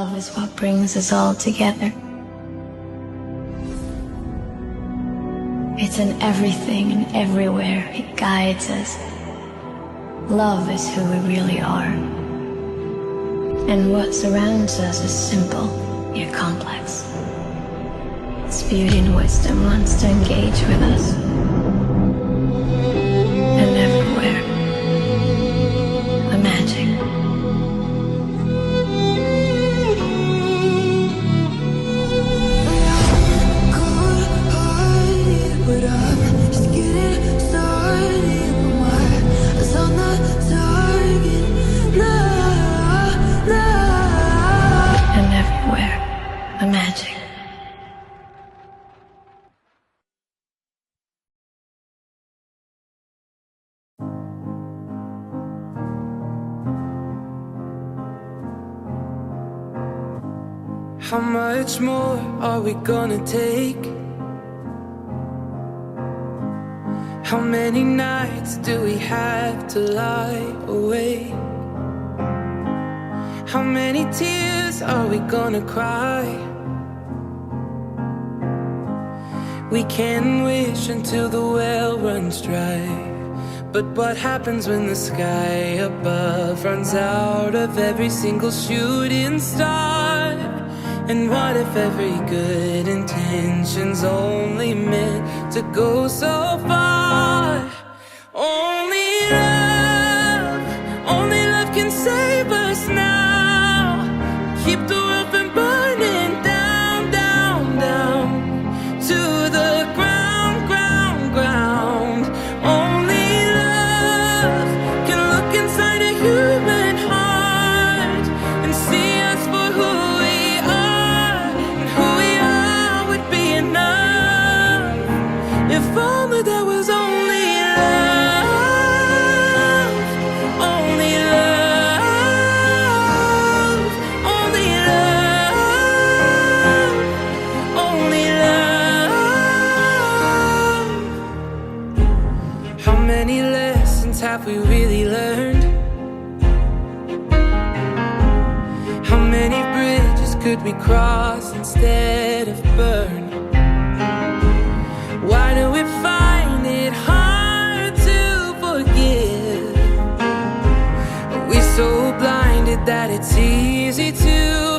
Love is what brings us all together. It's in everything and everywhere. It guides us. Love is who we really are. And what surrounds us is simple, yet complex. Its beauty and wisdom wants to engage with us. And everywhere, the magic. But I'm just getting started. My eyes on the target. And everywhere, the magic. How much more are we gonna take? How many nights do we have to lie awake? How many tears are we gonna cry? We can wish until the well runs dry, but what happens when the sky above runs out of every single shooting star? And what if every good intention's only meant to go so far? Only love can save us now. Keep the world from burning down, down, down to the ground, ground, ground. Only love can look inside a human heart and see us for who we are, and who we are would be enough. If only there was only love, only love, only love, only love. How many lessons have we really learned? How many bridges could we cross instead of burn? Why do we find it hard to forgive? Are we so blinded that it's easy to